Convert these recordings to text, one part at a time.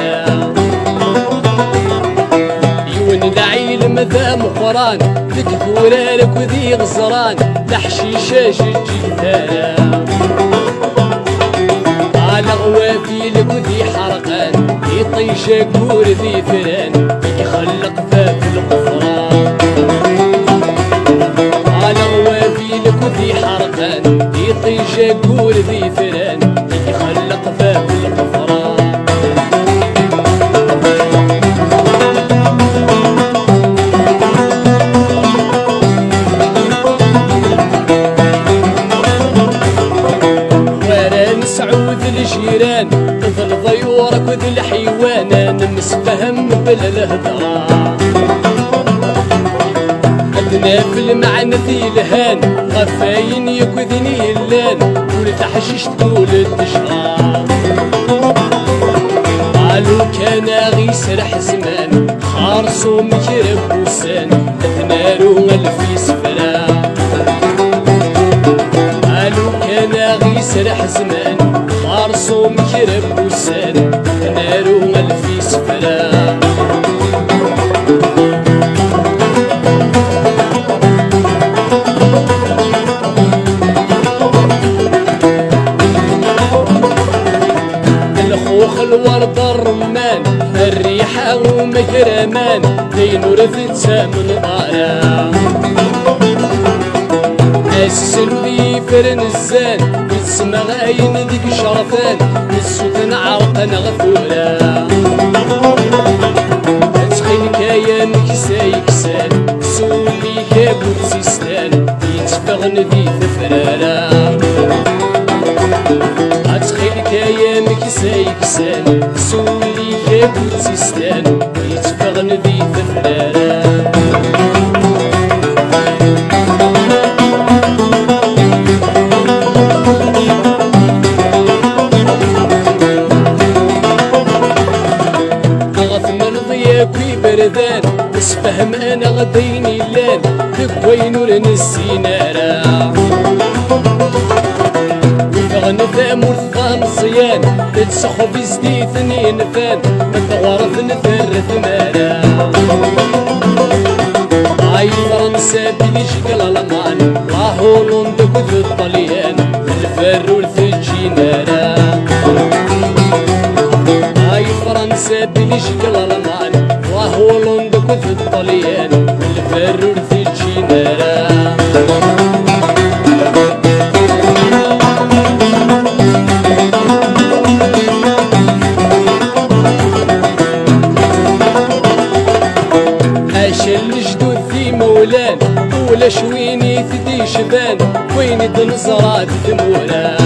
الفرا يون العيل ذا مقران ذيك ثورالك وذي غزران لحشيشة جيجي ثارا على غوافيلك وذي حرقان يطيش كور ذي فران يخلق باب القفران على غوافيلك وذي حرقان يطيش كور ذي فران يخلق باب القفران الجيران ظل ضيورك وذي الحيوان نمسفهم بلا الهدرة عندنا في المعنى ذي الهان غفاين يكوذني اللان ولتحشيش تقول التشرى قالوا كان غي سرح زمان خارصو مكرب وسان اثنارو الفي سفرا قالوا كان غي سرح زمان خارصو مكرب وسان نارو الفي سفرا الخوخ الورد الرمان الريحة ومكرمان دين ورثت من ضارا السلوي فرن الزان يتسمى غاين ديك شرفان السوثن عرقا غفورا تخيل كايا مكسا يكسان سولي كابوت سيستان يتفغن ذي ثفرارا تخيل كايا مكسا يكسان سولي كابوت سيستان يتفغن ذي ثفرارا فهم انا غديني اللان ذكوين نور السينارا وفغن ثام والثام صيان تتسخب زدي ثنين فان متغرف نثر ثمارا هاي فرنسا بلجيك الالمان راهو لندن وذو الطليان الفر والثجينارا هاي فرنسا بلجيك الالمان راهو لندن وذو الطليان الفر والثجينارا الجدود ذي مولان ولا شويني ثدي شبان وين تنزرات ثمولا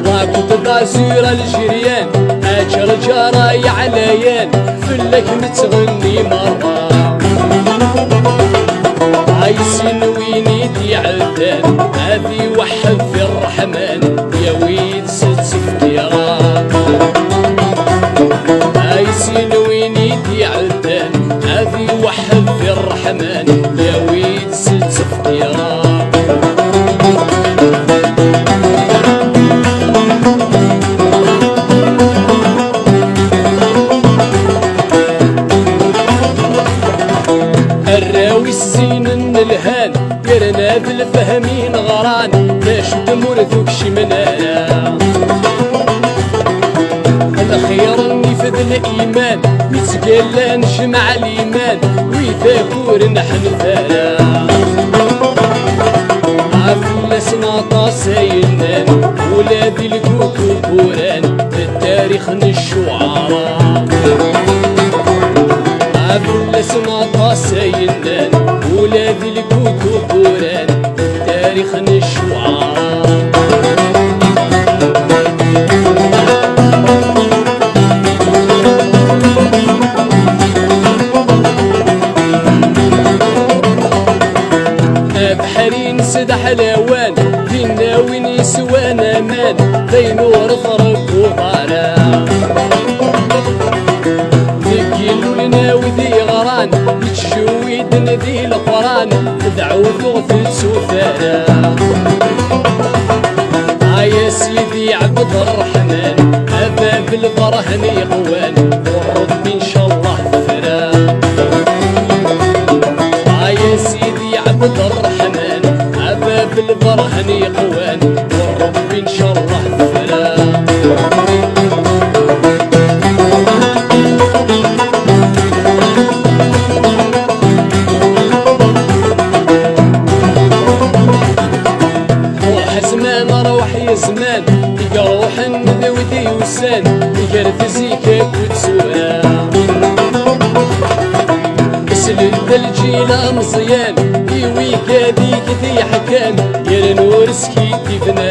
راكو تضازير الجريان اجر جراي عليان فلك متغني مرة عايزين ويني دي عدان هذي وحد في الرحمن يا ويد ست سفكيران عايزين ويني دي عدان هذي وحد في الرحمن يا ويد ست سفكيران الراوي الزين الهان قرنا بالفهمين غران باش تمر ذوك شمنانا الخير نفذ الايمان يتقال نجمع الايمان ويذاكور نحن ثالا عفلسنا طاسينان ولادي الكوكو بوران التاريخ الشعراء عفلسنا طاسينان ولادي الكوكو بوران التاريخ الشعراء بحرين سد حلاوان دينا وين يسوانا مان بين ورث رب وطارا البرهن يقوان وربي ان شاء الله فرا. يا سيدي عبد الرحمن عباب البرهن يقوان وربي ان شاء الله فرا. زمان يروح النذودي وسان يقرف زيكاك وتسوى اسلل الجيلة مزيان يويك هذيك ذي حكام يا نور سكيتي فنان.